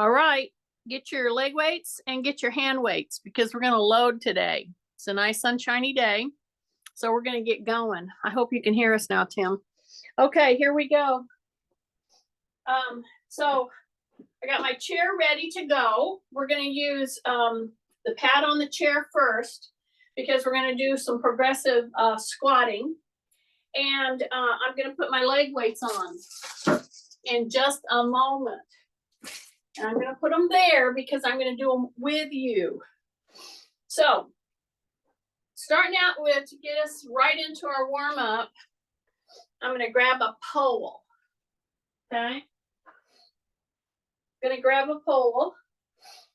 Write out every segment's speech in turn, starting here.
All right, get your leg weights and get your hand weights because we're going to load today. It's a nice sunshiny day, so we're going to get going. I hope you can hear us now, Tim. Okay, here we go. So I got my chair ready to go. We're going to use the pad on the chair first because we're going to do some progressive squatting. And I'm going to put my leg weights on in just a moment. And I'm going to put them there because I'm going to do them with you. So, starting out with, to get us right into our warm-up, I'm going to grab a pole. Okay? I'm going to grab a pole.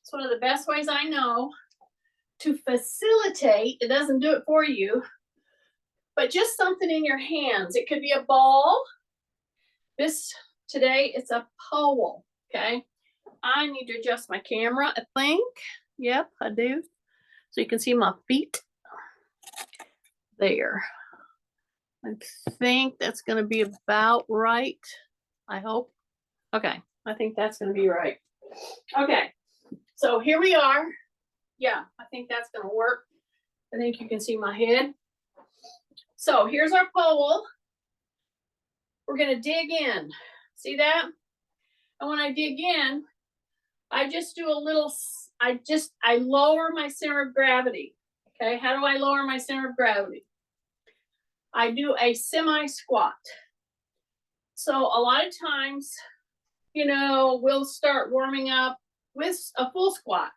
It's one of the best ways I know to facilitate. It doesn't do it for you, but just something in your hands. It could be a ball. Today, it's a pole. Okay? I need to adjust my camera, I think. Yep, I do. So you can see my feet. There. I think that's going to be about right. I hope. Okay, I think that's going to be right. Okay, so here we are. Yeah, I think that's going to work. I think you can see my head. So here's our pole. We're going to dig in. See that? And when I dig in, I just do a little, I lower my center of gravity. Okay, how do I lower my center of gravity? I do a semi-squat. So a lot of times, you know, we'll start warming up with a full squat.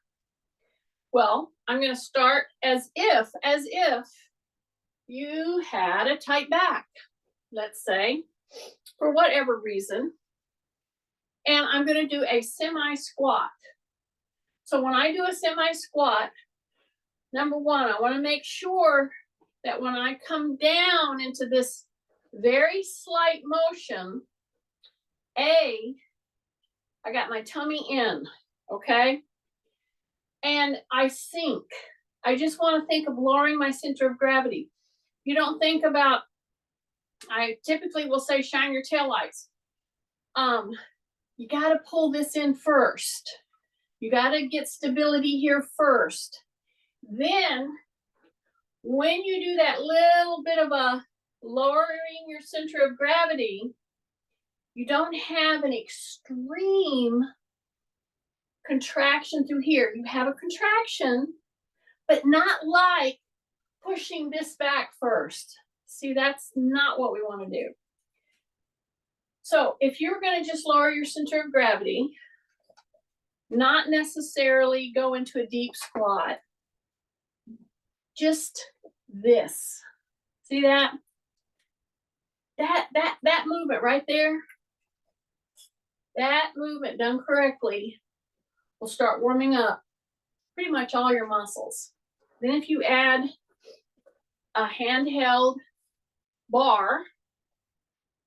Well, I'm going to start as if you had a tight back, let's say, for whatever reason. And I'm going to do a semi-squat. So when I do a semi-squat, number one, I want to make sure that when I come down into this very slight motion, I got my tummy in, okay? And I sink. I just want to think of lowering my center of gravity. You don't think about, I typically will say shine your taillights. You got to pull this in first. You got to get stability here first. Then, when you do that little bit of a lowering your center of gravity, you don't have an extreme contraction through here. You have a contraction, but not like pushing this back first. See, that's not what we want to do. So if you're going to just lower your center of gravity, not necessarily go into a deep squat, just this. See that? That movement right there, that movement done correctly will start warming up pretty much all your muscles. Then if you add a handheld bar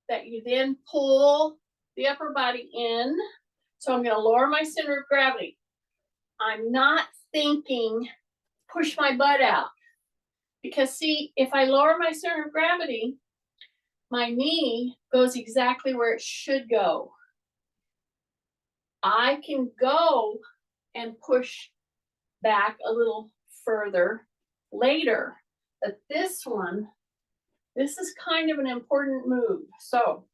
that you then pull the upper body in. So I'm going to lower my center of gravity. I'm not thinking push my butt out. Because see, if I lower my center of gravity, my knee goes exactly where it should go. I can go and push back a little further later. But this is kind of an important move. So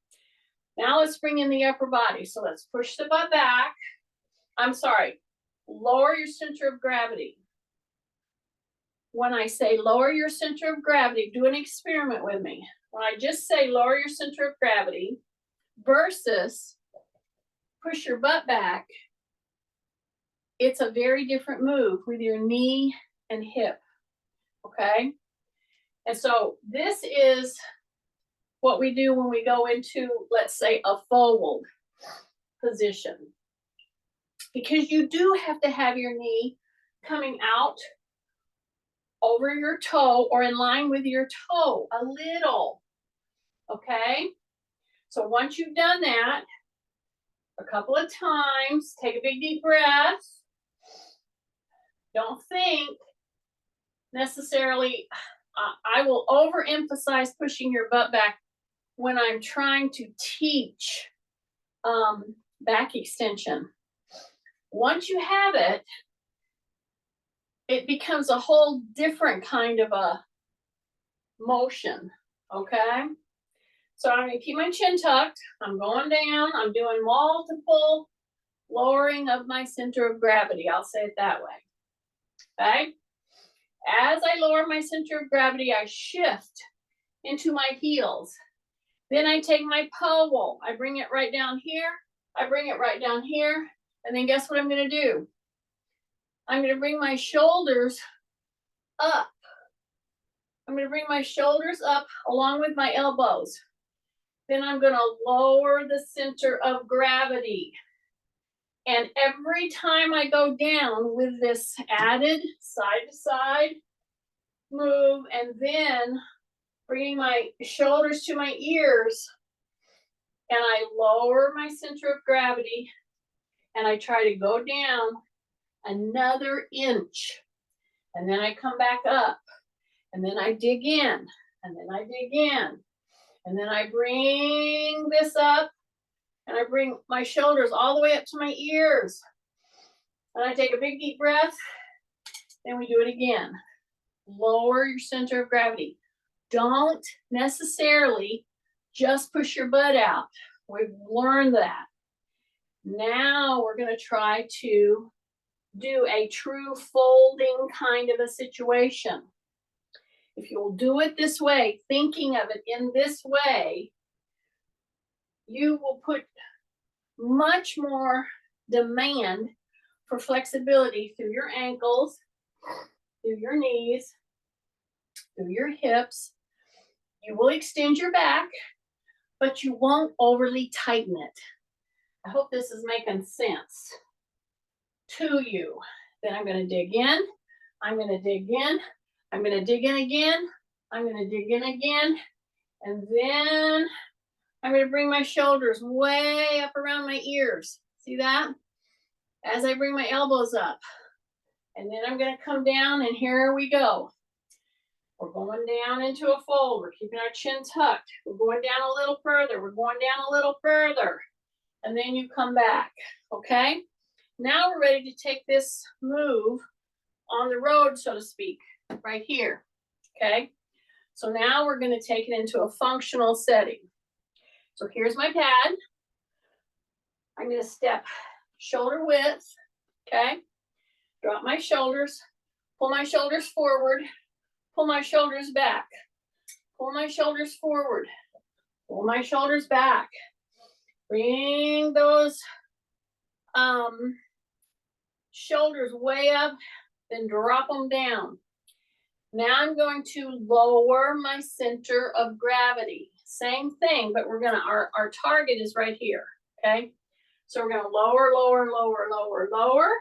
now let's bring in the upper body. So let's push the butt back. I'm sorry, lower your center of gravity. When I say lower your center of gravity, do an experiment with me. When I just say lower your center of gravity versus push your butt back, it's a very different move with your knee and hip, okay? And so this is what we do when we go into, let's say, a forward position. Because you do have to have your knee coming out over your toe or in line with your toe a little, okay? So once you've done that a couple of times, take a big deep breath. Don't think necessarily, I will overemphasize pushing your butt back when I'm trying to teach back extension. Once you have it, it becomes a whole different kind of a motion, okay? So I'm gonna keep my chin tucked, I'm going down, I'm doing multiple lowering of my center of gravity, I'll say it that way, okay? As I lower my center of gravity, I shift into my heels. Then I take my pole, I bring it right down here, I bring it right down here, and then guess what I'm gonna do? I'm gonna bring my shoulders up. I'm gonna bring my shoulders up along with my elbows. Then I'm gonna lower the center of gravity. And every time I go down with this added side to side move, and then bringing my shoulders to my ears, and I lower my center of gravity, and I try to go down another inch, and then I come back up, and then I dig in, and then I dig in, and then I bring this up, and I bring my shoulders all the way up to my ears, and I take a big deep breath, then we do it again. Lower your center of gravity. Don't necessarily just push your butt out. We've learned that. Now we're going to try to do a true folding kind of a situation. If you'll do it this way, thinking of it in this way, you will put much more demand for flexibility through your ankles, through your knees, through your hips. You will extend your back, but you won't overly tighten it. I hope this is making sense to you. Then I'm going to dig in. I'm going to dig in. I'm going to dig in again. I'm going to dig in again. And then I'm going to bring my shoulders way up around my ears. See that? As I bring my elbows up. And then I'm going to come down, and here we go. We're going down into a fold. We're keeping our chin tucked. We're going down a little further. We're going down a little further. And then you come back, okay? Now we're ready to take this move on the road, so to speak, right here, okay? So now we're going to take it into a functional setting. So here's my pad. I'm going to step shoulder width, okay? Drop my shoulders, pull my shoulders forward, pull my shoulders back, pull my shoulders forward, pull my shoulders back. Bring those shoulders way up, then drop them down. Now I'm going to lower my center of gravity. Same thing, but we're gonna, our target is right here, okay? So we're gonna lower, lower, lower, lower, lower.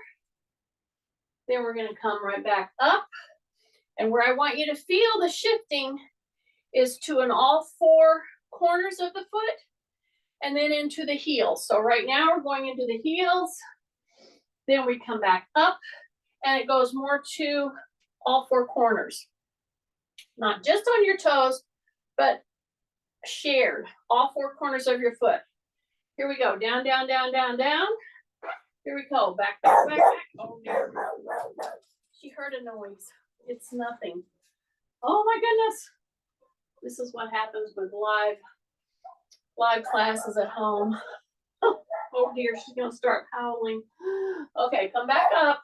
Then we're gonna come right back up. And where I want you to feel the shifting is to an all four corners of the foot and then into the heels. So right now we're going into the heels, then we come back up, and it goes more to all four corners. Not just on your toes, but shared, all four corners of your foot. Here we go, down, down, down, down, down. Here we go, back, back, back, back. Oh dear. She heard a noise. It's nothing. Oh my goodness. This is what happens with live classes at home. Oh dear, she's gonna start howling. Okay, come back up.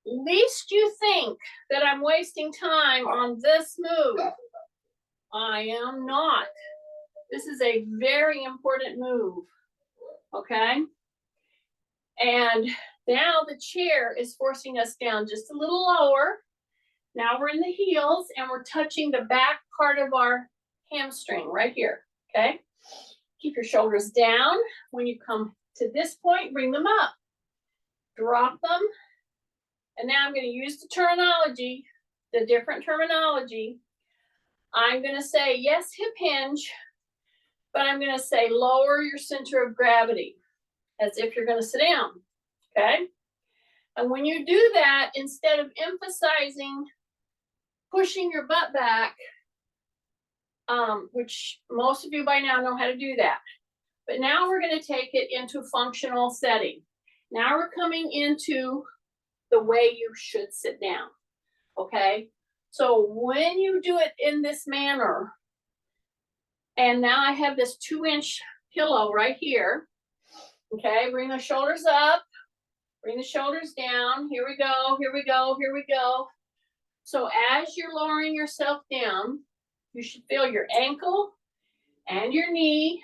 Least you think that I'm wasting time on this move. I am not. This is a very important move, okay? And now the chair is forcing us down just a little lower. Now we're in the heels, and we're touching the back part of our hamstring right here, okay? Keep your shoulders down. When you come to this point, bring them up. Drop them. And now I'm going to use the terminology, the different terminology. I'm going to say, yes, hip hinge, but I'm going to say lower your center of gravity as if you're going to sit down, okay? And when you do that, instead of emphasizing pushing your butt back, which most of you by now know how to do that, but now we're going to take it into functional setting. Now we're coming into the way you should sit down, okay? So when you do it in this manner, and now I have this 2-inch pillow right here, okay? Bring the shoulders up, bring the shoulders down. Here we go, here we go, here we go. So as you're lowering yourself down, you should feel your ankle and your knee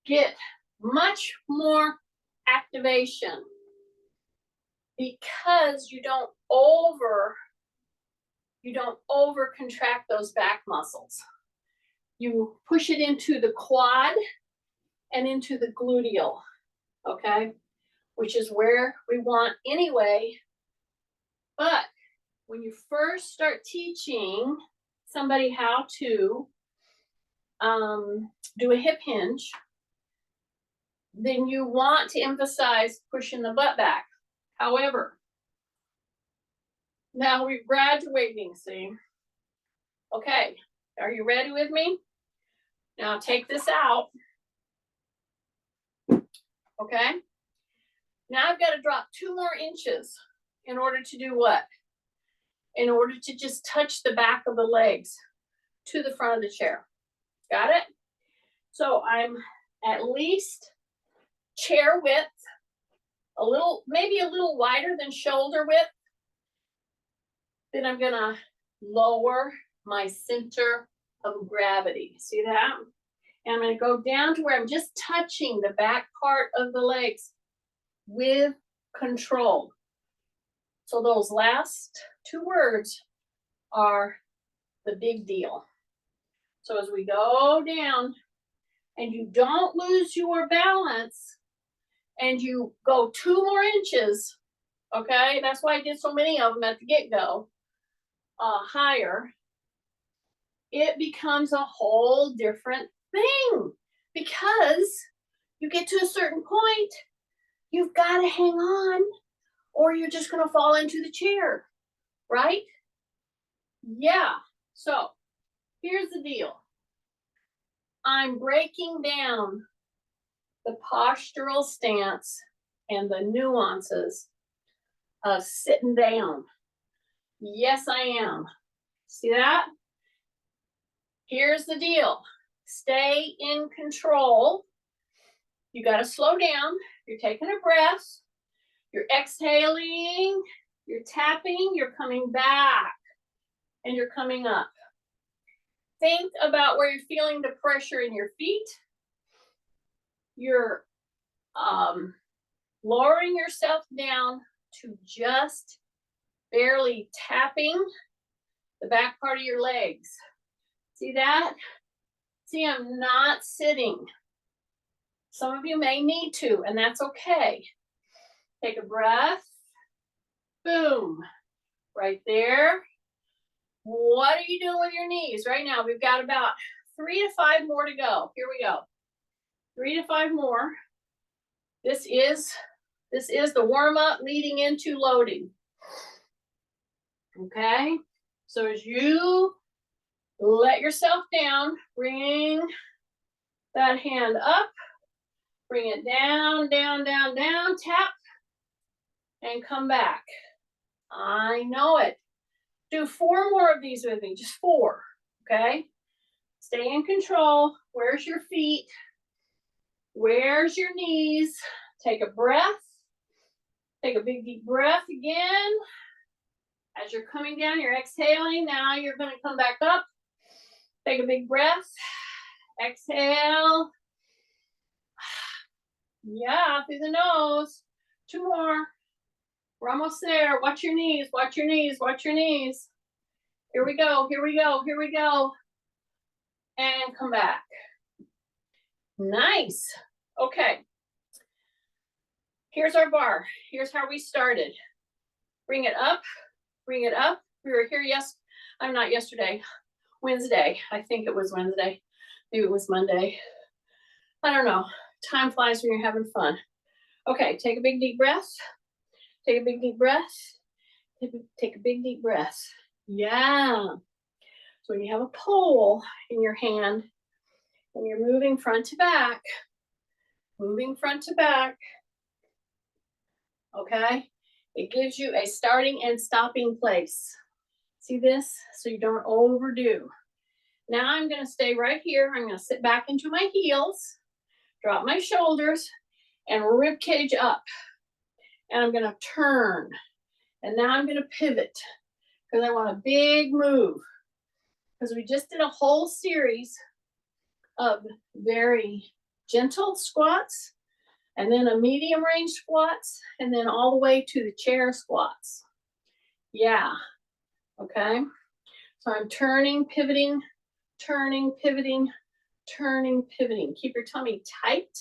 get much more activation because you don't over contract those back muscles. You push it into the quad and into the gluteal, okay? Which is where we want anyway. But when you first start teaching somebody how to do a hip hinge, then you want to emphasize pushing the butt back. However, now we're graduating, see? Okay, are you ready with me? Now take this out. Okay? Now I've got to drop 2 more inches in order to do what? In order to just touch the back of the legs to the front of the chair. Got it? So I'm at least chair width, maybe a little wider than shoulder width. Then I'm gonna lower my center of gravity. See that? And I'm gonna go down to where I'm just touching the back part of the legs with control. So those last 2 words are the big deal. So as we go down and you don't lose your balance and you go 2 more inches, okay? That's why I did so many of them at the get-go, higher, it becomes a whole different thing because you get to a certain point, you've got to hang on or you're just going to fall into the chair, right? Yeah, so here's the deal. I'm breaking down the postural stance and the nuances of sitting down. Yes, I am. See that? Here's the deal. Stay in control. You got to slow down. You're taking a breath. You're exhaling. You're tapping. You're coming back. And you're coming up. Think about where you're feeling the pressure in your feet. You're lowering yourself down to just barely tapping the back part of your legs. See that? See, I'm not sitting. Some of you may need to, and that's okay. Take a breath. Boom. Right there. What are you doing with your knees right now? We've got about 3 to 5 more to go. Here we go. 3 to 5 more. This is the warm-up leading into loading. Okay? So as you let yourself down, bring that hand up, bring it down, down, down, down, tap, and come back. I know it. Do 4 more of these with me, just 4, okay? Stay in control. Where's your feet? Where's your knees? Take a breath. Take a big deep breath again. As you're coming down, you're exhaling. Now you're going to come back up. Take a big breath. Exhale. Yeah, through the nose. 2 more. We're almost there. Watch your knees. Watch your knees. Watch your knees. Here we go. Here we go. Here we go. And come back. Nice. Okay. Here's our bar. Here's how we started. Bring it up. Bring it up. We were here Wednesday. I think it was Wednesday. Maybe it was Monday. I don't know. Time flies when you're having fun. Okay, take a big deep breath. Take a big deep breath. Take a big deep breath. Yeah. So when you have a pole in your hand and you're moving front to back, okay? It gives you a starting and stopping place. See this? So you don't overdo. Now I'm gonna stay right here. I'm gonna sit back into my heels, drop my shoulders, and rib cage up. And I'm gonna turn. And now I'm gonna pivot because I want a big move. Because we just did a whole series of very gentle squats, and then a medium range squats, and then all the way to the chair squats. Yeah, okay. So I'm turning, pivoting, turning, pivoting, turning, pivoting. Keep your tummy tight.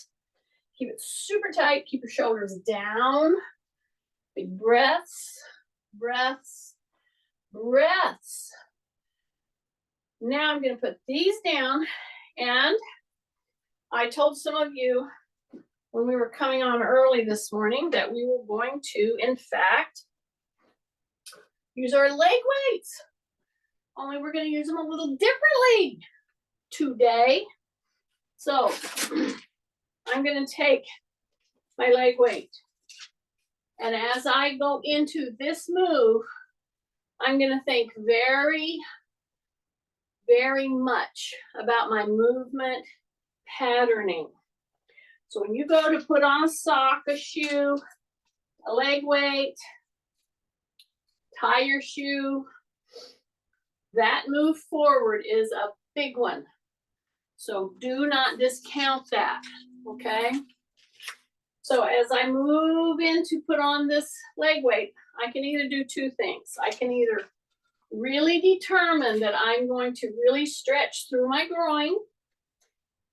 Keep it super tight. Keep your shoulders down. Big breaths, breaths, breaths. Now I'm going to put these down, and I told some of you when we were coming on early this morning that we were going to, in fact, use our leg weights. Only we're going to use them a little differently today. So I'm going to take my leg weight, and as I go into this move, I'm going to think very, very much about my movement patterning. So when you go to put on a sock, a shoe, a leg weight, tie your shoe, that move forward is a big one. So do not discount that, okay? So as I move in to put on this leg weight, I can either do two things. I can either really determine that I'm going to really stretch through my groin,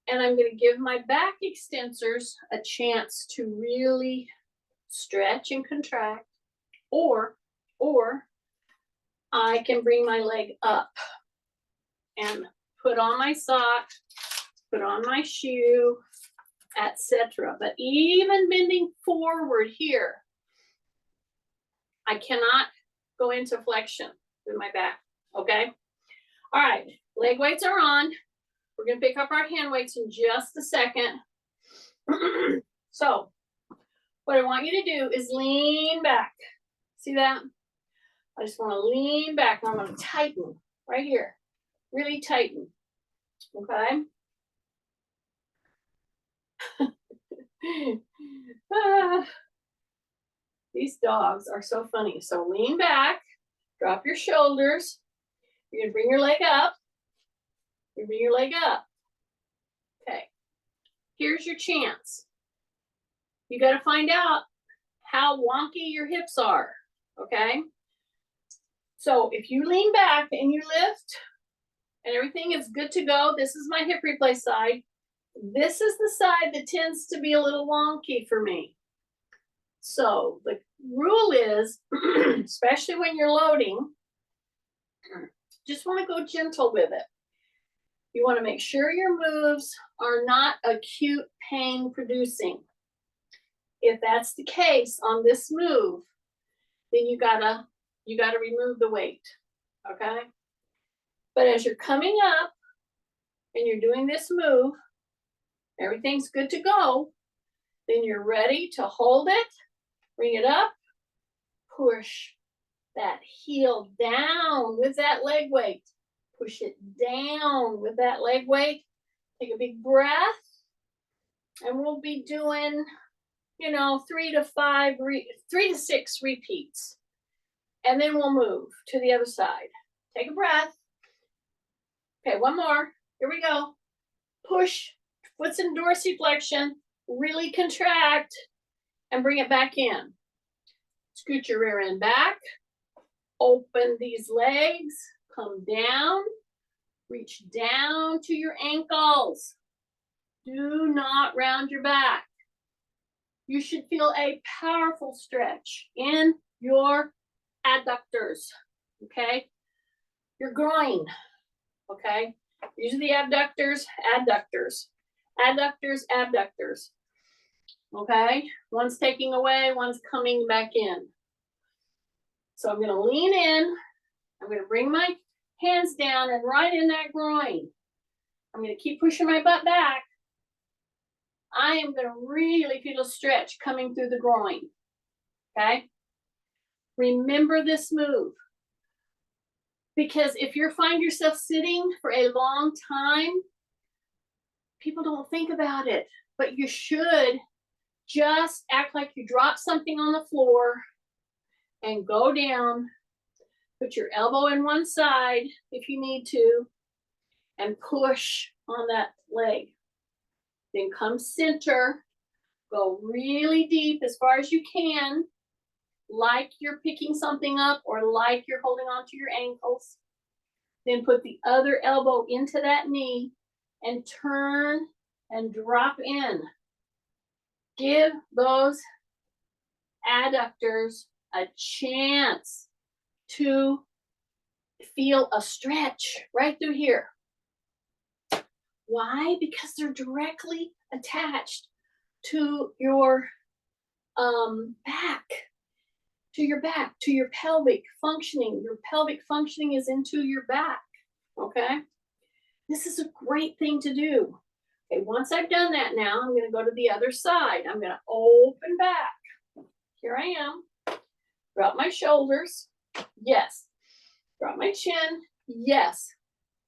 and I'm going to give my back extensors a chance to really stretch and contract, or I can bring my leg up and put on my sock, put on my shoe, etc. But even bending forward here, I cannot go into flexion with my back, okay? All right, leg weights are on. We're gonna pick up our hand weights in just a second. So what I want you to do is lean back. See that? I just wanna lean back, and I'm gonna tighten right here. Really tighten, okay? These dogs are so funny. So lean back, drop your shoulders. You're gonna bring your leg up. You bring your leg up. Okay. Here's your chance. You got to find out how wonky your hips are. Okay. So if you lean back and you lift and everything is good to go, this is my hip replace side. This is the side that tends to be a little wonky for me. So the rule is, especially when you're loading, just want to go gentle with it. You want to make sure your moves are not acute pain producing. If that's the case on this move, then you gotta remove the weight, okay? But as you're coming up and you're doing this move, everything's good to go, then you're ready to hold it, bring it up, push that heel down with that leg weight. Push it down with that leg weight. Take a big breath. And we'll be doing, 3 to 6 repeats. And then we'll move to the other side. Take a breath. Okay, one more. Here we go. Push, foot's in dorsiflexion. Really contract and bring it back in. Scoot your rear end back. Open these legs. Come down. Reach down to your ankles. Do not round your back. You should feel a powerful stretch in your adductors, okay? Your groin, okay? These are the abductors, adductors, adductors, abductors, okay? One's taking away, one's coming back in. So I'm gonna lean in, I'm gonna bring my hands down and right in that groin. I'm gonna keep pushing my butt back. I am gonna really feel a stretch coming through the groin, okay? Remember this move. Because if you find yourself sitting for a long time, people don't think about it, but you should just act like you dropped something on the floor and go down, put your elbow in one side if you need to, and push on that leg. Then come center, go really deep as far as you can, like you're picking something up or like you're holding on to your ankles. Then put the other elbow into that knee and turn and drop in. Give those adductors a chance to feel a stretch right through here. Why? Because they're directly attached to your back, to your pelvic functioning. Your pelvic functioning is into your back, okay? This is a great thing to do. Okay, once I've done that now, I'm gonna go to the other side. I'm gonna open back. Here I am. Drop my shoulders. Yes. Drop my chin. Yes.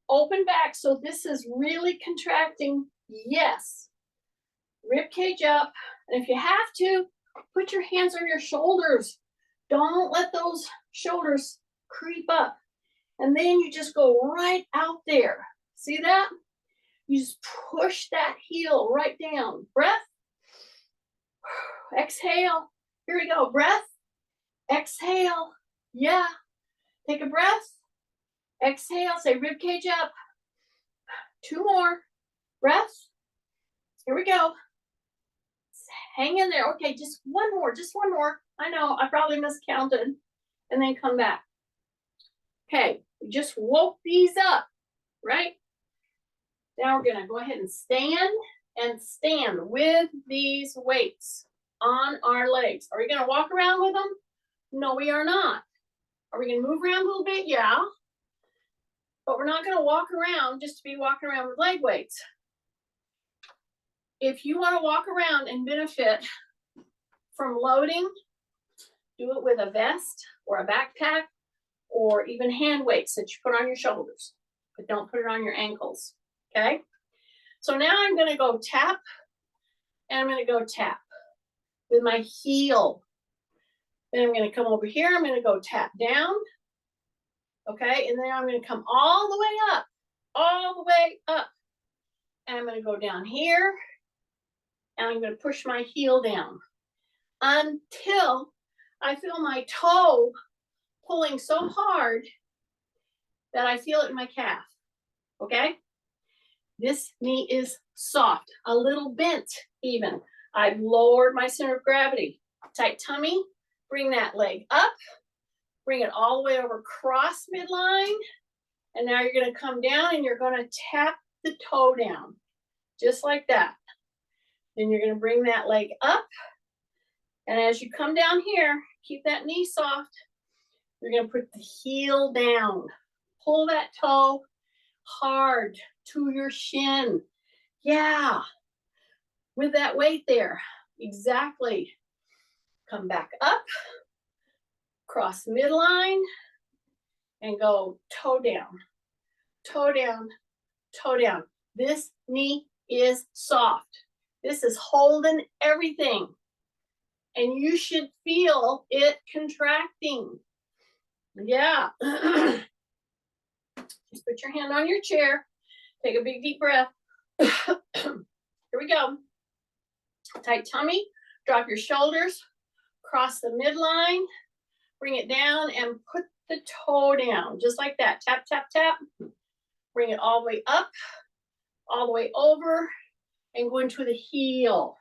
Open back. So this is really contracting. Yes. Rib cage up. And if you have to, put your hands on your shoulders. Don't let those shoulders creep up. And then you just go right out there. See that? You just push that heel right down. Breath. Exhale. Here we go. Breath. Exhale. Yeah. Take a breath. Exhale. Say rib cage up. 2 more. Breath. Here we go. Hang in there. Okay, just one more. Just one more. I know, I probably miscounted. And then come back. Okay, we just woke these up, right? Now we're going to go ahead and stand with these weights on our legs. Are we going to walk around with them? No, we are not. Are we going to move around a little bit? Yeah. But we're not going to walk around just to be walking around with leg weights. If you want to walk around and benefit from loading, do it with a vest or a backpack or even hand weights that you put on your shoulders, but don't put it on your ankles, okay? So now I'm going to go tap, and I'm going to go tap with my heel. Then I'm going to come over here. I'm going to go tap down, okay? And then I'm going to come all the way up, and I'm going to go down here, and I'm going to push my heel down until I feel my toe pulling so hard that I feel it in my calf, okay? This knee is soft, a little bent even. I've lowered my center of gravity. Tight tummy, bring that leg up, bring it all the way over cross midline, and now you're gonna come down and you're gonna tap the toe down, just like that. Then you're gonna bring that leg up, and as you come down here, keep that knee soft. You're going to put the heel down. Pull that toe hard to your shin. Yeah. With that weight there. Exactly. Come back up. Cross midline. And go toe down. Toe down. Toe down. This knee is soft. This is holding everything. And you should feel it contracting. Yeah. Just put your hand on your chair. Take a big deep breath. Here we go. Tight tummy. Drop your shoulders. Cross the midline. Bring it down and put the toe down. Just like that. Tap, tap, tap. Bring it all the way up. All the way over. And go into the heel.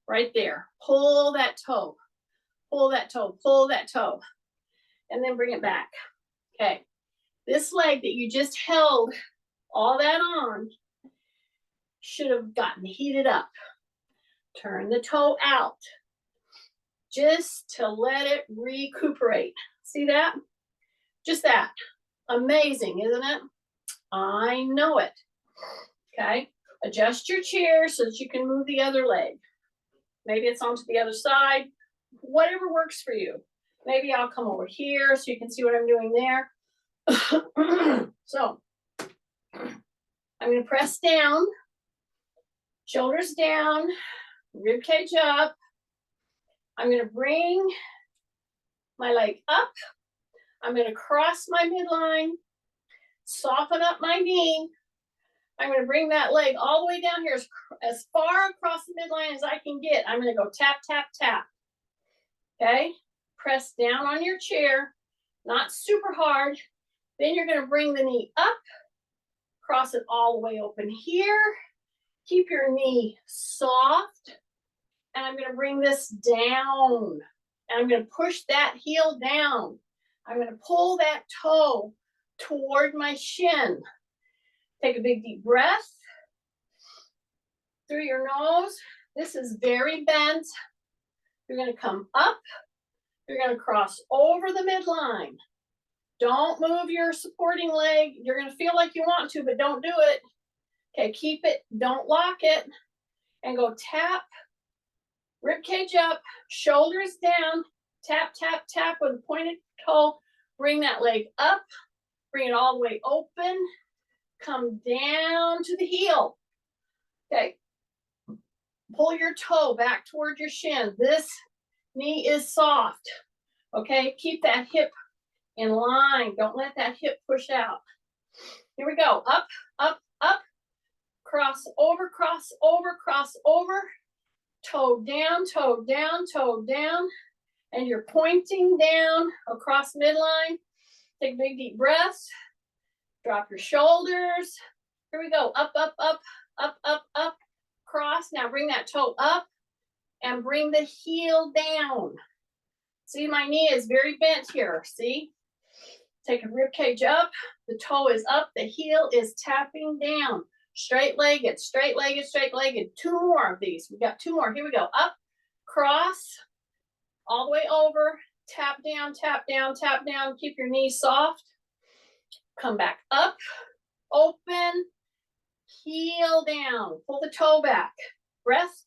Right there. Pull that toe. Pull that toe. Pull that toe. And then bring it back. Okay. This leg that you just held all that on should have gotten heated up. Turn the toe out just to let it recuperate. See that? Just that. Amazing, isn't it? I know it. Okay. Adjust your chair so that you can move the other leg. Maybe it's onto the other side. whatever works for you. Maybe I'll come over here so you can see what I'm doing there. So I'm going to press down, shoulders down, rib cage up. I'm going to bring my leg up. I'm going to cross my midline, soften up my knee. I'm going to bring that leg all the way down here as far across the midline as I can get. I'm going to go tap, tap, tap. Okay? Press down on your chair, not super hard. Then you're going to bring the knee up, cross it all the way open here. Keep your knee soft. And I'm going to bring this down. And I'm going to push that heel down. I'm going to pull that toe toward my shin. Take a big deep breath through your nose. This is very bent. You're going to come up. You're going to cross over the midline. Don't move your supporting leg. You're going to feel like you want to, but don't do it. Okay, keep it. Don't lock it. And go tap, rib cage up, shoulders down, tap, tap, tap with a pointed toe. Bring that leg up. Bring it all the way open. Come down to the heel. Okay. Pull your toe back toward your shin. This knee is soft. Okay, keep that hip in line. Don't let that hip push out. Here we go. Up, up, up. Cross over, cross over, cross over. Toe down, toe down, toe down. And you're pointing down across midline. Take a big deep breath. Drop your shoulders. Here we go. Up, up, up, up, up, up. Cross. Now bring that toe up and bring the heel down. See, my knee is very bent here. See? Take a rib cage up. The toe is up. The heel is tapping down. Straight legged, straight legged, straight legged. Two more of these. We got two more. Here we go. Up, cross, all the way over. Tap down, tap down, tap down. Keep your knees soft. Come back up, open, heel down. Pull the toe back. Breath,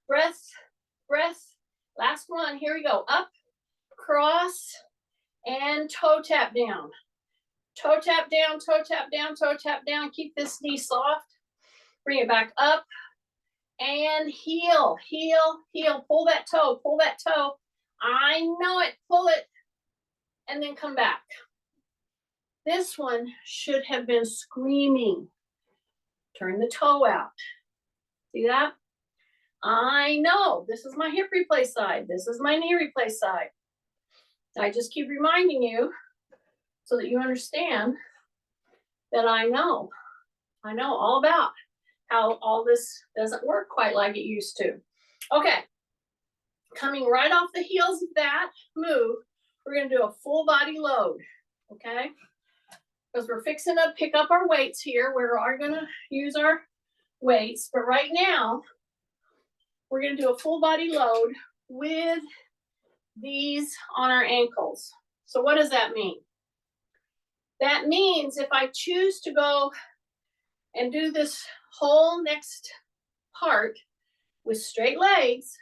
breath, breath. Last one. Here we go. Up, cross, and toe tap down. Toe tap down, toe tap down, toe tap down. Keep this knee soft. Bring it back up. And heel, heel, heel. Pull that toe, pull that toe. I know it. Pull it. And then come back. This one should have been screaming. Turn the toe out. See that? I know. This is my hip replace side. This is my knee replace side. I just keep reminding you so that you understand that I know all about how all this doesn't work quite like it used to. Okay, coming right off the heels of that move, we're going to do a full body load, okay? Because we're fixing to pick up our weights here. We are going to use our weights, but right now, we're going to do a full body load with these on our ankles. So what does that mean? That means if I choose to go and do this whole next part with straight legs,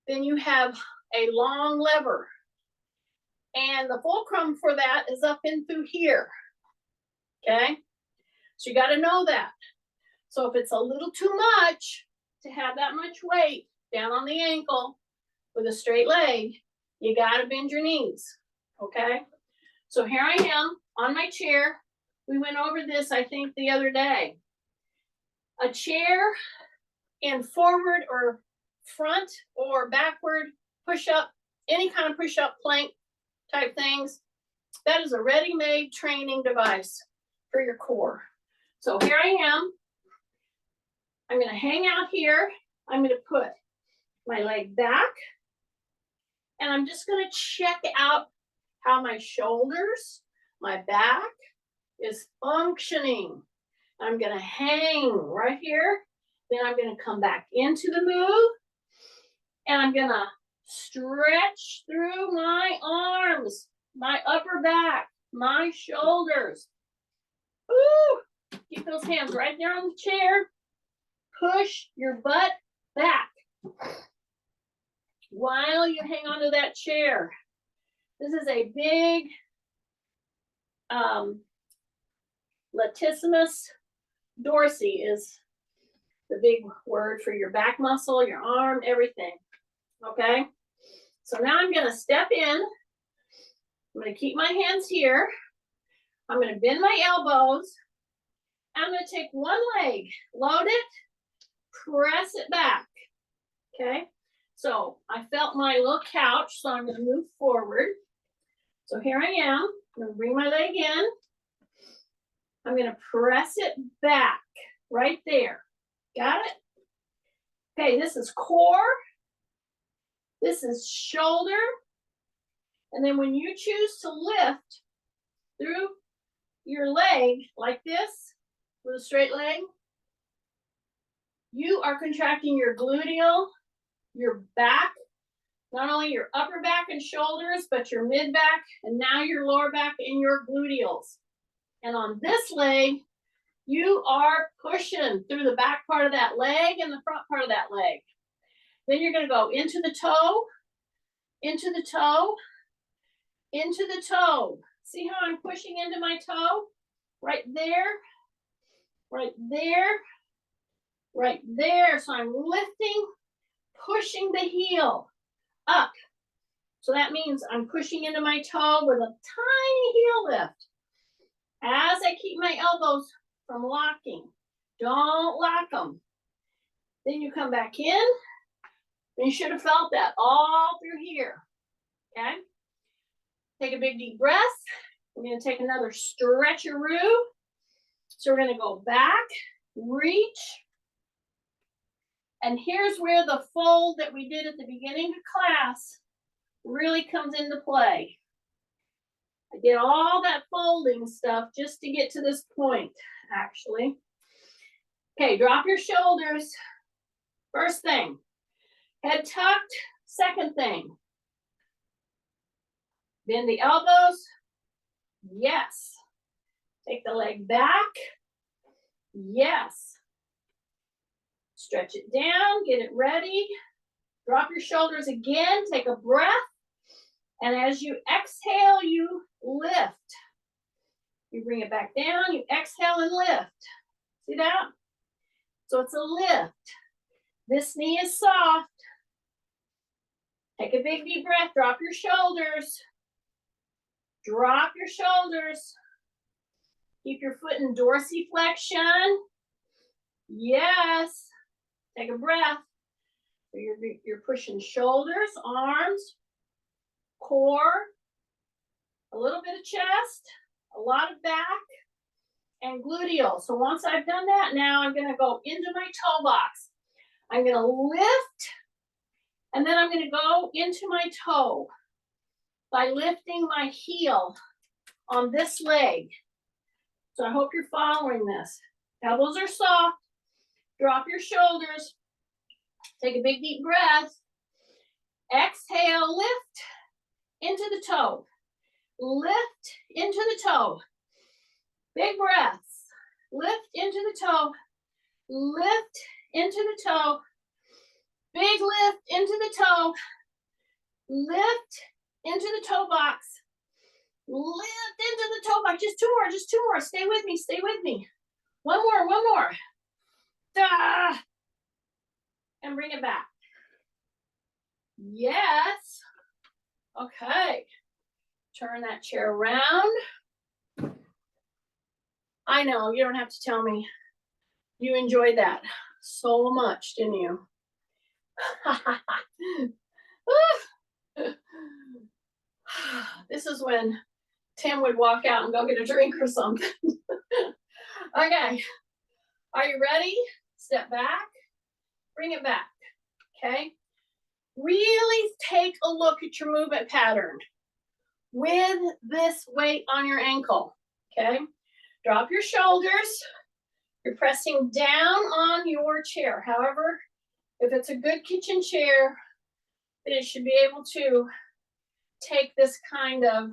then you have a long lever. And the fulcrum for that is up in through here. Okay? So you got to know that. So if it's a little too much to have that much weight down on the ankle with a straight leg, you got to bend your knees. Okay? So here I am on my chair. We went over this, I think, the other day. A chair in forward or front or backward push-up, any kind of push-up plank type things, that is a ready-made training device for your core. So here I am. I'm going to hang out here. I'm going to put my leg back. And I'm just going to check out how my shoulders, my back is functioning. I'm going to hang right here. Then I'm going to come back into the move. And I'm going to stretch through my arms, my upper back, my shoulders. Woo! Keep those hands right there on the chair. Push your butt back. while you hang on to that chair. This is a big latissimus dorsi is the big word for your back muscle, your arm, everything. Okay? So now I'm going to step in. I'm going to keep my hands here. I'm going to bend my elbows. I'm going to take one leg, load it, press it back. Okay? So I felt my little couch, so I'm going to move forward. So here I am. I'm going to bring my leg in. I'm going to press it back right there. Got it? Okay, this is core. This is shoulder. And then when you choose to lift through your leg like this, with a straight leg, you are contracting your gluteal, your back, not only your upper back and shoulders, but your mid back, and now your lower back and your gluteals. And on this leg, you are pushing through the back part of that leg and the front part of that leg. Then you're going to go into the toe, into the toe, into the toe. See how I'm pushing into my toe? Right there, right there, right there. So I'm lifting, pushing the heel up. So that means I'm pushing into my toe with a tiny heel lift. As I keep my elbows from locking, don't lock them. Then you come back in, and you should have felt that all through here. Okay? Take a big deep breath. We're going to take another stretcheroo. So we're going to go back, reach. And here's where the fold that we did at the beginning of class really comes into play. I did all that folding stuff just to get to this point, actually. Okay, drop your shoulders. First thing, head tucked. Second thing, bend the elbows. Yes. Take the leg back. Yes. Stretch it down, get it ready. Drop your shoulders again, take a breath. And as you exhale, you lift. You bring it back down, you exhale and lift. See that? So it's a lift. This knee is soft. Take a big deep breath, drop your shoulders. Drop your shoulders. Keep your foot in dorsiflexion. Yes. Take a breath. So you're pushing shoulders, arms, core, a little bit of chest, a lot of back, and gluteal. So once I've done that, now I'm going to go into my toe box. I'm going to lift, and then I'm going to go into my toe by lifting my heel on this leg. So I hope you're following this. Elbows are soft. Drop your shoulders. Take a big deep breath. Exhale, lift into the toe. Lift into the toe. Big breaths. Lift into the toe. Lift into the toe. Big lift into the toe. Lift into the toe box. Lift into the toe box. Just two more. Stay with me, stay with me. One more. Da. And bring it back. Yes. Okay. Turn that chair around. I know, you don't have to tell me. You enjoyed that so much, didn't you? This is when Tim would walk out and go get a drink or something. Okay. Are you ready? Step back. Bring it back. Okay. Really take a look at your movement pattern with this weight on your ankle. Okay. Drop your shoulders. You're pressing down on your chair. However, if it's a good kitchen chair, it should be able to take this kind of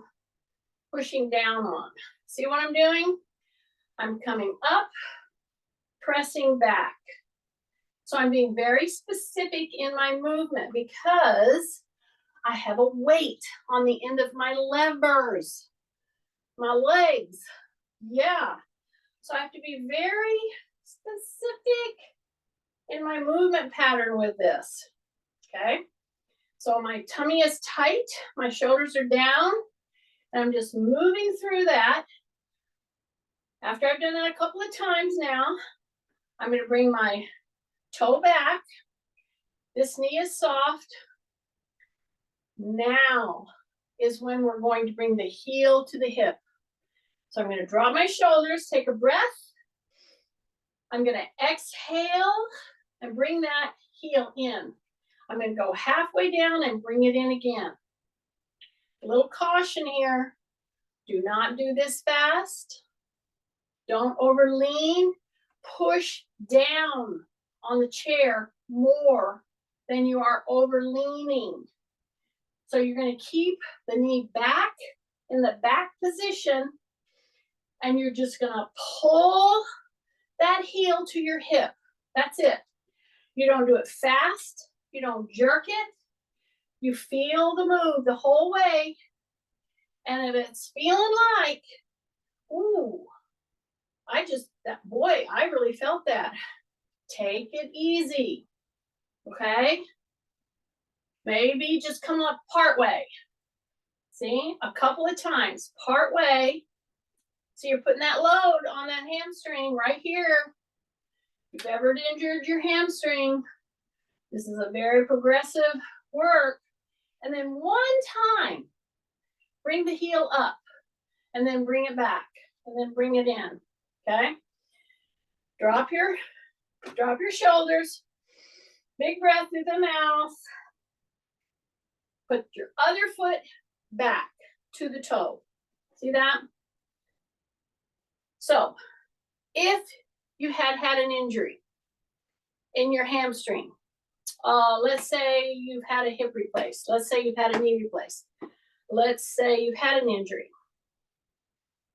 pushing down on. See what I'm doing? I'm coming up, pressing back. So I'm being very specific in my movement because I have a weight on the end of my levers, my legs. Yeah. So I have to be very specific in my movement pattern with this. Okay. So my tummy is tight, my shoulders are down, and I'm just moving through that. After I've done that a couple of times now, I'm going to bring my toe back. This knee is soft. Now is when we're going to bring the heel to the hip. So I'm going to drop my shoulders, take a breath. I'm going to exhale and bring that heel in. I'm going to go halfway down and bring it in again. A little caution here. Do not do this fast. Don't over lean. Push down on the chair more than you are over leaning. So you're going to keep the knee back in the back position, and you're just going to pull that heel to your hip. That's it. You don't do it fast. You don't jerk it. You feel the move the whole way. And if it's feeling like, ooh, I really felt that. Take it easy. Okay? Maybe just come up part way. See? A couple of times, part way. So you're putting that load on that hamstring right here. If you've ever injured your hamstring, this is a very progressive work. And then one time, bring the heel up, and then bring it back, and then bring it in. Okay? Drop your shoulders. Big breath through the mouth. Put your other foot back to the toe. See that? So, if you had an injury in your hamstring, let's say you've had a hip replaced. Let's say you've had a knee replaced. Let's say you've had an injury.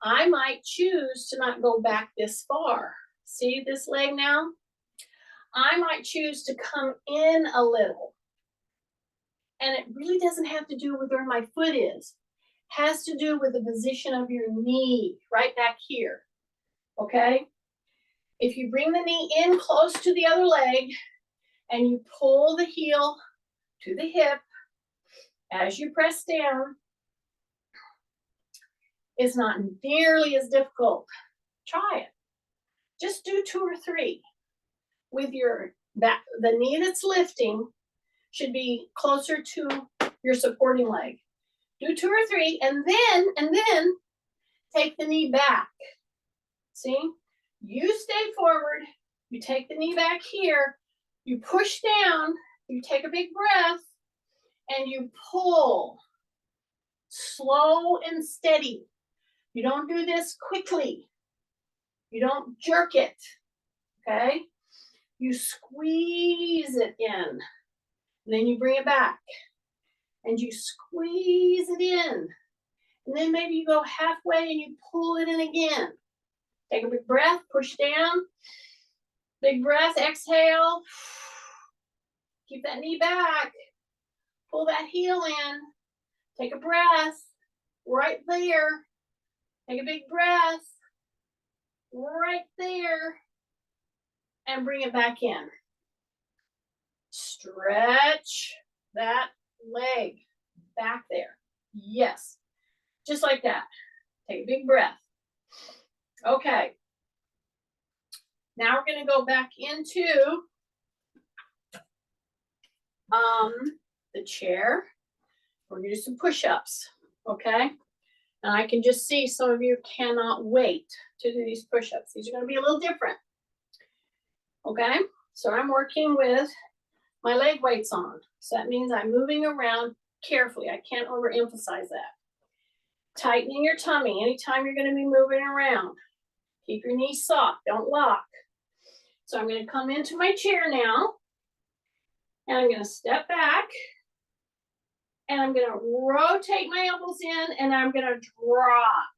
I might choose to not go back this far. See this leg now? I might choose to come in a little. And it really doesn't have to do with where my foot is. It has to do with the position of your knee right back here. Okay? If you bring the knee in close to the other leg and you pull the heel to the hip as you press down, it's not nearly as difficult. Try it. Just do 2 or 3 with your back. The knee that's lifting should be closer to your supporting leg. Do 2 or 3, and then take the knee back. See? You stay forward, you take the knee back here, you push down, you take a big breath, and you pull. Slow and steady. You don't do this quickly. You don't jerk it. Okay? You squeeze it in. And then you bring it back. And you squeeze it in. And then maybe you go halfway and you pull it in again. Take a big breath, push down. Big breath, exhale. Keep that knee back. Pull that heel in. Take a breath. Right there. Take a big breath. Right there. And bring it back in. Stretch that leg back there. Yes. Just like that. Take a big breath. Okay. Now we're going to go back into the chair. We're going to do some push-ups. Okay. And I can just see some of you cannot wait to do these push-ups. These are going to be a little different. Okay. So I'm working with my leg weights on. So that means I'm moving around carefully. I can't overemphasize that. Tightening your tummy anytime you're going to be moving around. Keep your knees soft. Don't lock. So I'm going to come into my chair now. And I'm going to step back. And I'm going to rotate my elbows in. And I'm going to drop.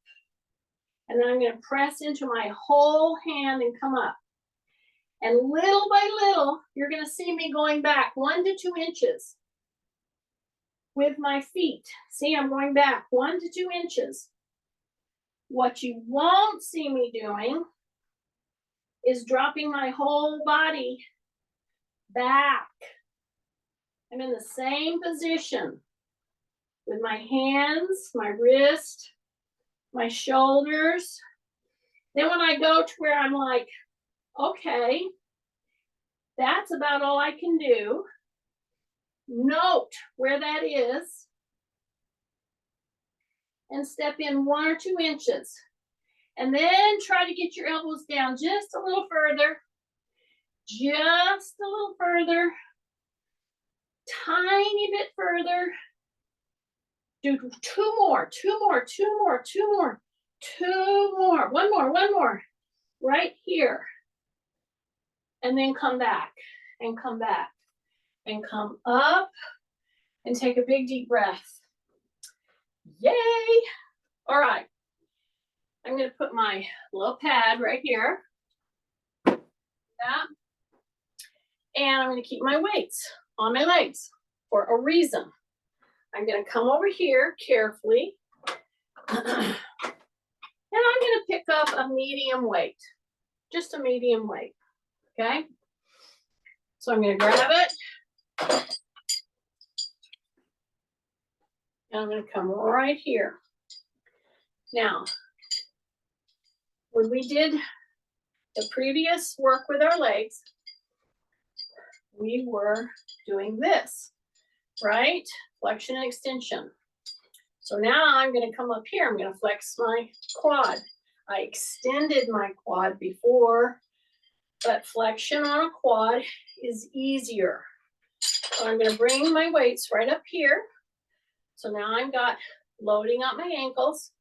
And then I'm going to press into my whole hand and come up. And little by little, you're gonna see me going back 1 to 2 inches with my feet. See, I'm going back 1 to 2 inches. What you won't see me doing is dropping my whole body back. I'm in the same position with my hands, my wrist, my shoulders. Then when I go to where I'm like, okay, that's about all I can do. Note where that is and step in 1 or 2 inches. And then try to get your elbows down just a little further. Just a little further. Tiny bit further. Do 2 more, 2 more, 2 more, 2 more, 2 more. 1 more, 1 more. Right here. And then come back and come back and come up and take a big deep breath. Yay! All right. I'm going to put my little pad right here. That. And I'm going to keep my weights on my legs for a reason. I'm going to come over here carefully. And I'm going to pick up a medium weight. Just a medium weight. Okay? So I'm going to grab it. And I'm going to come right here. Now, when we did the previous work with our legs, we were doing this, right? Flexion and extension. So now I'm going to come up here. I'm going to flex my quad. I extended my quad before, but flexion on a quad is easier. So I'm going to bring my weights right up here. So now I've got loading up my ankles,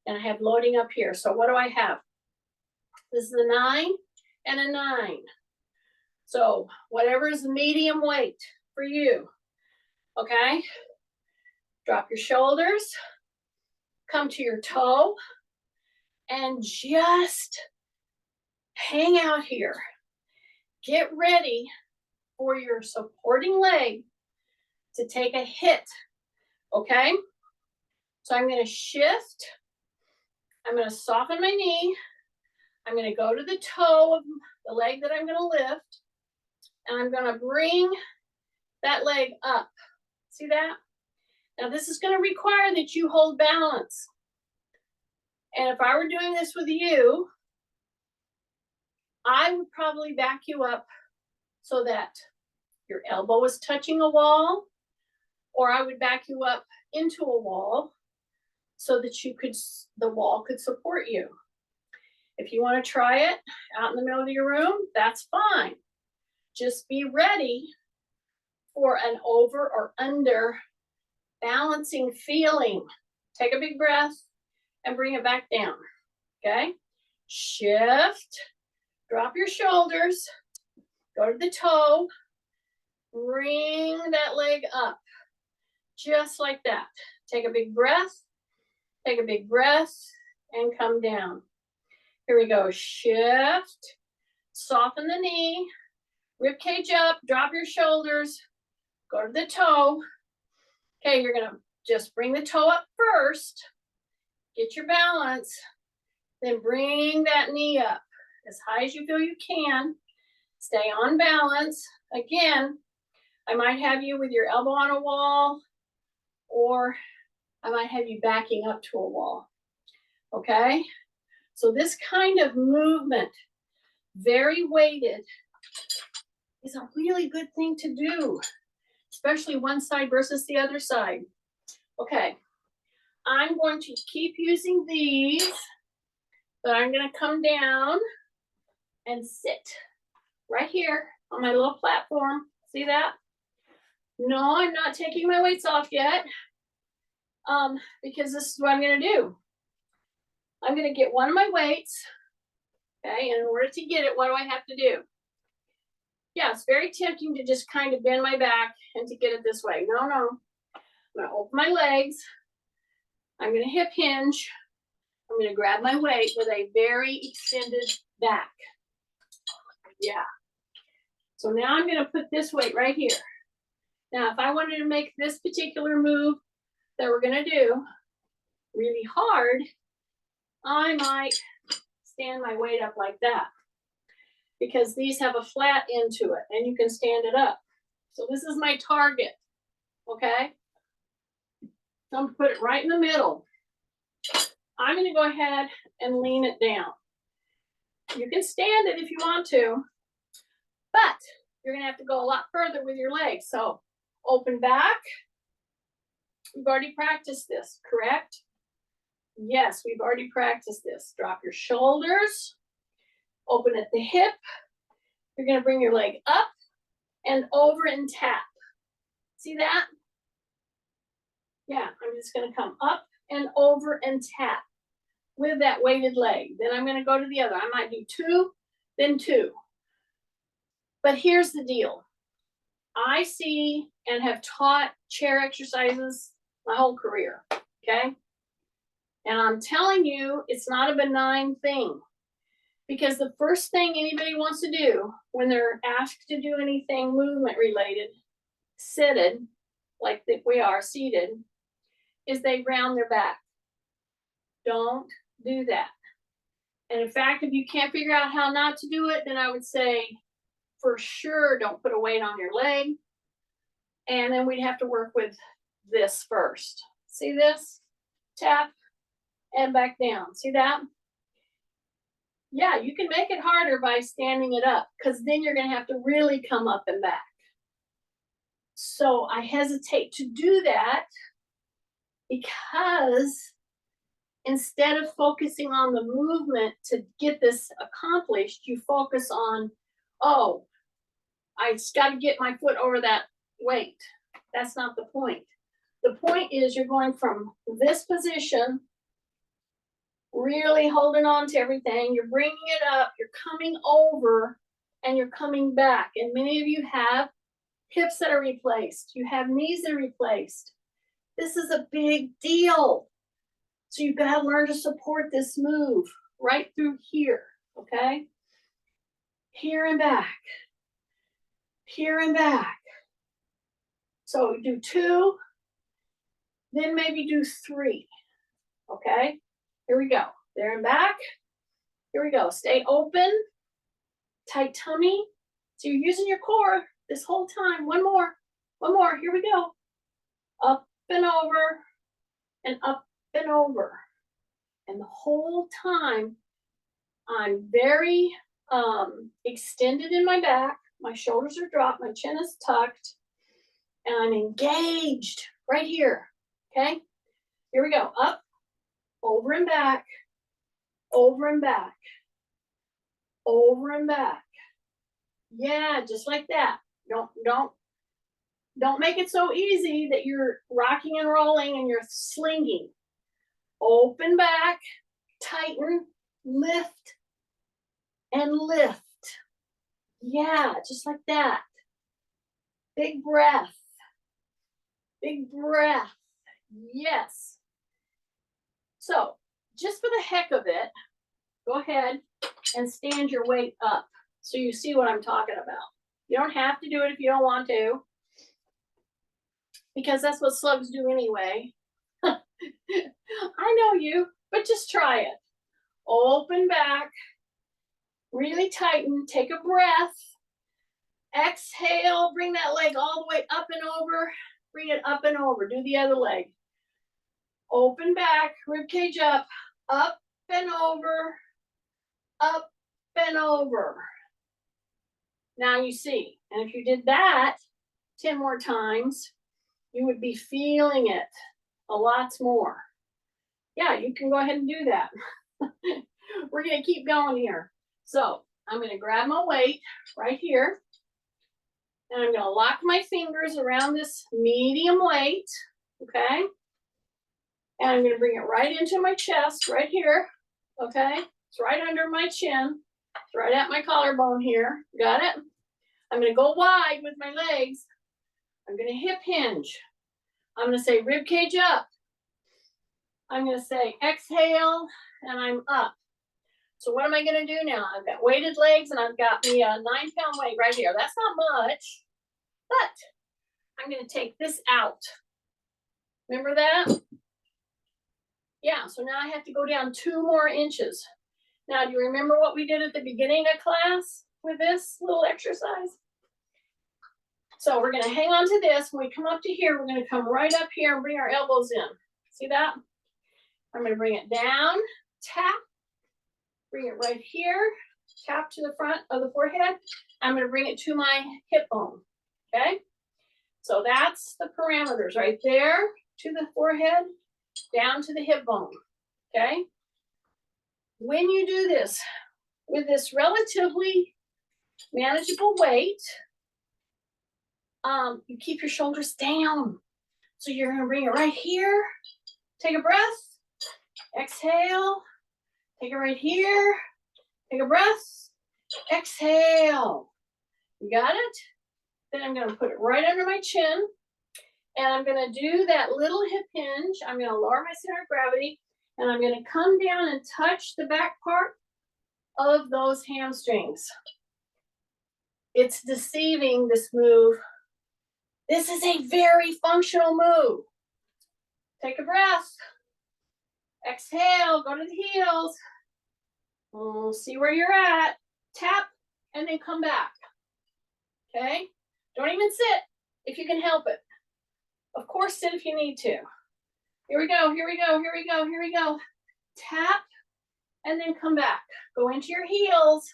and I have loading up here. So what do I have? This is a 9 and a 9. So whatever is the medium weight for you, okay? Drop your shoulders, come to your toe, and just hang out here. Get ready for your supporting leg to take a hit, okay? So I'm going to shift. I'm going to soften my knee. I'm going to go to the toe of the leg that I'm going to lift, and I'm going to bring that leg up. See that? Now this is going to require that you hold balance. And if I were doing this with you, I would probably back you up so that your elbow is touching a wall, or I would back you up into a wall so that the wall could support you. If you want to try it out in the middle of your room, that's fine. Just be ready for an over or under balancing feeling. Take a big breath and bring it back down, okay? Shift, drop your shoulders, go to the toe, bring that leg up, just like that. Take a big breath, and come down. Here we go, shift, soften the knee, rib cage up, drop your shoulders, go to the toe. Okay, you're gonna just bring the toe up first, get your balance, then bring that knee up as high as you feel you can. Stay on balance. Again, I might have you with your elbow on a wall, or I might have you backing up to a wall, okay? So this kind of movement, very weighted, is a really good thing to do, especially one side versus the other side. Okay, I'm going to keep using these, but I'm going to come down and sit right here on my little platform. See that? No, I'm not taking my weights off yet, because this is what I'm going to do. I'm going to get one of my weights, okay, and in order to get it, what do I have to do? Yeah, it's very tempting to just kind of bend my back and to get it this way. No, no. I'm going to open my legs. I'm going to hip hinge. I'm going to grab my weight with a very extended back. Yeah. So now I'm going to put this weight right here. Now, if I wanted to make this particular move that we're going to do really hard, I might stand my weight up like that, because these have a flat end to it and you can stand it up. So this is my target, okay? So I'm going to put it right in the middle. I'm going to go ahead and lean it down. You can stand it if you want to, but you're going to have to go a lot further with your legs. So open back. We've already practiced this, correct? Yes, we've already practiced this. Drop your shoulders, open at the hip. You're going to bring your leg up and over and tap. See that? Yeah, I'm just going to come up and over and tap with that weighted leg. Then I'm going to go to the other. I might do 2, then 2. But here's the deal. I see and have taught chair exercises my whole career, okay? And I'm telling you, it's not a benign thing, because the first thing anybody wants to do when they're asked to do anything movement related, seated, like we are seated, is they round their back. Don't do that. And in fact, if you can't figure out how not to do it, then I would say for sure don't put a weight on your leg. And then we'd have to work with this first. See this? Tap and back down. See that? Yeah, you can make it harder by standing it up, because then you're going to have to really come up and back. So I hesitate to do that, because instead of focusing on the movement to get this accomplished, you focus on, oh, I just got to get my foot over that weight. That's not the point. The point is you're going from this position, really holding on to everything. You're bringing it up. You're coming over and you're coming back. And many of you have hips that are replaced. You have knees that are replaced. This is a big deal. So you've got to learn to support this move right through here, okay? Here and back. Here and back. So do 2, then maybe do 3, okay? Here we go. There and back. Here we go. Stay open. Tight tummy. So you're using your core this whole time. One more. One more. Here we go. Up and over and up and over. And the whole time I'm very extended in my back. My shoulders are dropped. My chin is tucked. And I'm engaged right here. Okay? Here we go. Up, over and back, over and back, over and back. Yeah, just like that. Don't make it so easy that you're rocking and rolling and you're slinging. Open back, tighten, lift, and lift. Yeah, just like that. Big breath. Big breath. Yes. So, just for the heck of it, go ahead and stand your weight up so you see what I'm talking about. You don't have to do it if you don't want to, because that's what slugs do anyway. I know you, but just try it. Open back, really tighten, take a breath. Exhale, bring that leg all the way up and over. Bring it up and over. Do the other leg. Open back, rib cage up and over, up and over. Now you see, and if you did that 10 more times, you would be feeling it a lot more. Yeah, you can go ahead and do that. We're going to keep going here. So I'm going to grab my weight right here, and I'm going to lock my fingers around this medium weight, okay? And I'm going to bring it right into my chest, right here, okay? It's right under my chin. It's right at my collarbone here. Got it? I'm going to go wide with my legs. I'm going to hip hinge. I'm going to say rib cage up. I'm going to say exhale, and I'm up. So what am I gonna do now? I've got weighted legs and I've got the 9-pound weight right here. That's not much, but I'm gonna take this out. Remember that? Yeah, so now I have to go down 2 more inches. Now, do you remember what we did at the beginning of class with this little exercise? So we're gonna hang on to this. When we come up to here, we're gonna come right up here and bring our elbows in. See that? I'm gonna bring it down, tap, bring it right here, tap to the front of the forehead. I'm gonna bring it to my hip bone, okay? So that's the parameters right there to the forehead, down to the hip bone, okay? When you do this with this relatively manageable weight, you keep your shoulders down. So you're gonna bring it right here, take a breath, exhale, take it right here, take a breath, exhale. You got it? Then I'm gonna put it right under my chin, and I'm gonna do that little hip hinge. I'm gonna lower my center of gravity, and I'm gonna come down and touch the back part of those hamstrings. It's deceiving, this move. This is a very functional move. Take a breath. Exhale, go to the heels. We'll see where you're at. Tap, and then come back. Okay? Don't even sit if you can help it. Of course, sit if you need to. Here we go, here we go, here we go, here we go. Tap, and then come back. Go into your heels.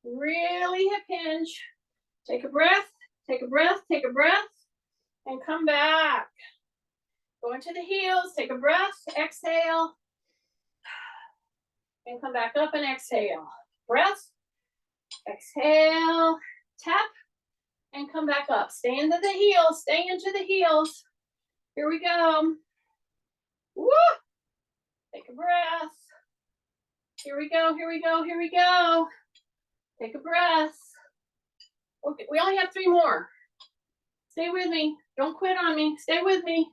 Really hip hinge. Take a breath, take a breath, take a breath, and come back. Go into the heels, take a breath, exhale, and come back up and exhale. Breath, exhale, tap, and come back up. Stay into the heels, stay into the heels. Here we go. Woo! Take a breath. Here we go, here we go, here we go. Take a breath. Okay, we only have 3 more. Stay with me. Don't quit on me. Stay with me.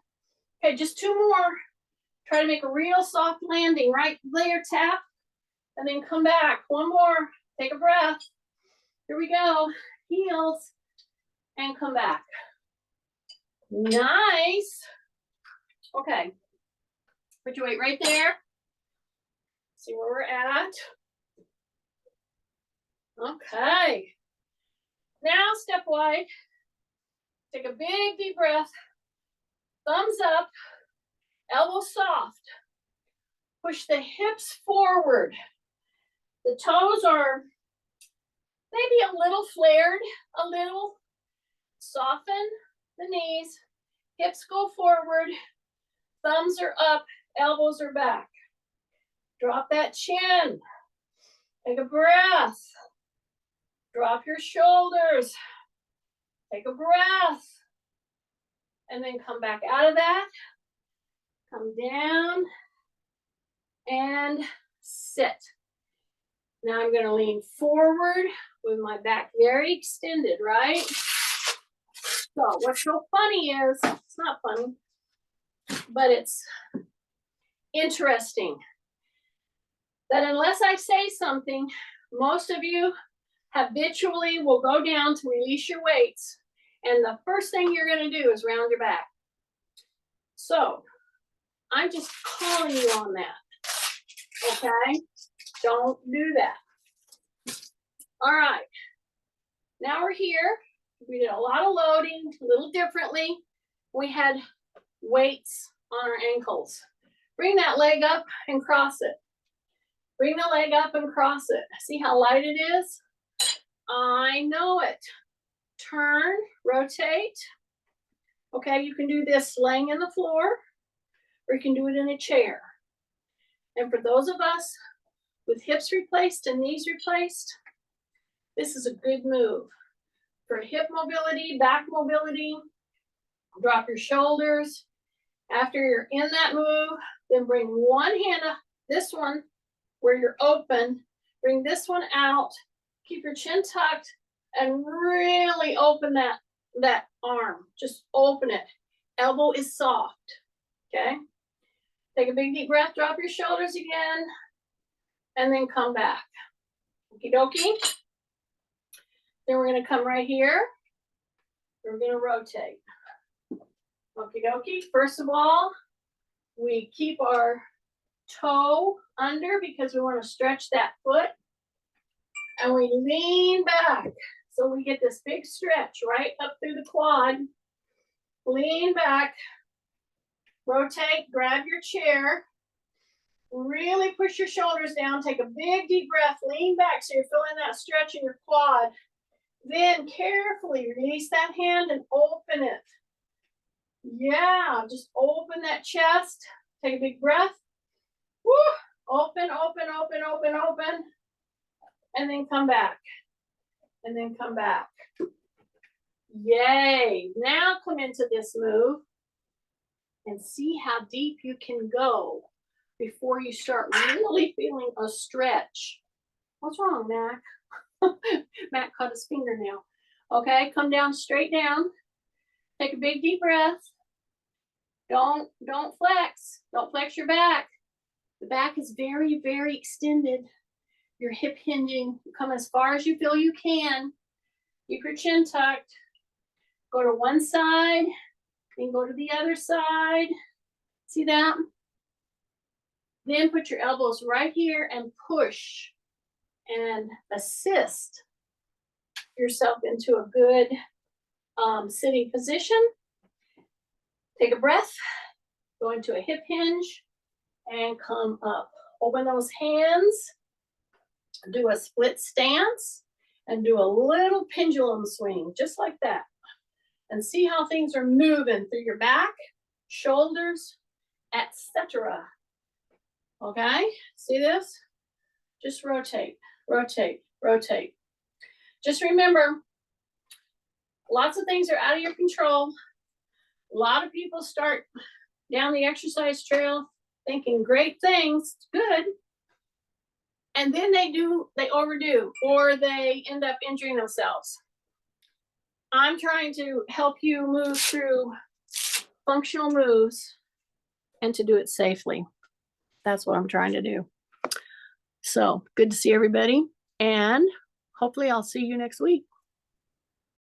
Okay, just 2 more. Try to make a real soft landing. Right there, tap. And then come back. 1 more. Take a breath. Here we go. Heels. And come back. Nice. Okay. Put your weight right there. See where we're at. Okay. Now step wide. Take a big deep breath. Thumbs up. Elbows soft. Push the hips forward. The toes are maybe a little flared, a little. Soften the knees. Hips go forward. Thumbs are up. Elbows are back. Drop that chin. Take a breath. Drop your shoulders. Take a breath. And then come back out of that. Come down and sit. Now I'm going to lean forward with my back very extended, right? So what's so funny is, it's not funny, but it's interesting that unless I say something, most of you habitually will go down to release your weights, and the first thing you're going to do is round your back. So I'm just calling you on that, okay? Don't do that. All right, now we're here. We did a lot of loading, a little differently. We had weights on our ankles. Bring that leg up and cross it. Bring the leg up and cross it. See how light it is? I know it. Turn, rotate. Okay, you can do this laying in the floor, or you can do it in a chair. And for those of us with hips replaced and knees replaced, this is a good move. For hip mobility, back mobility, drop your shoulders. After you're in that move, then bring one hand up, this one where you're open, bring this one out, keep your chin tucked, and really open that arm. Just open it. Elbow is soft, okay? Take a big deep breath, drop your shoulders again. and then come back. Okie dokie. Then we're gonna come right here. We're gonna rotate. Okie dokie. First of all, we keep our toe under because we want to stretch that foot. And we lean back. So we get this big stretch right up through the quad. Lean back. Rotate, grab your chair. Really push your shoulders down. Take a big deep breath. Lean back so you're feeling that stretch in your quad. Then carefully release that hand and open it. Yeah, just open that chest. Take a big breath. Woo! Open, open, open, open, open. And then come back. And then come back. Yay. Now come into this move and see how deep you can go before you start really feeling a stretch. What's wrong, Mac? Mac cut his fingernail. Okay, come down, straight down. Take a big deep breath. Don't flex. Don't flex your back. The back is very, very extended. Your hip hinging. Come as far as you feel you can. Keep your chin tucked. Go to one side, then go to the other side. See that? Then put your elbows right here and push and assist yourself into a good sitting position. Take a breath, go into a hip hinge, and come up. Open those hands, do a split stance, and do a little pendulum swing, just like that. And see how things are moving through your back, shoulders, etc. Okay, see this? Just rotate, rotate, rotate. Just remember, lots of things are out of your control. A lot of people start down the exercise trail thinking great things, good. And then they overdo, or they end up injuring themselves. I'm trying to help you move through functional moves and to do it safely. That's what I'm trying to do. So good to see everybody, and hopefully I'll see you next week.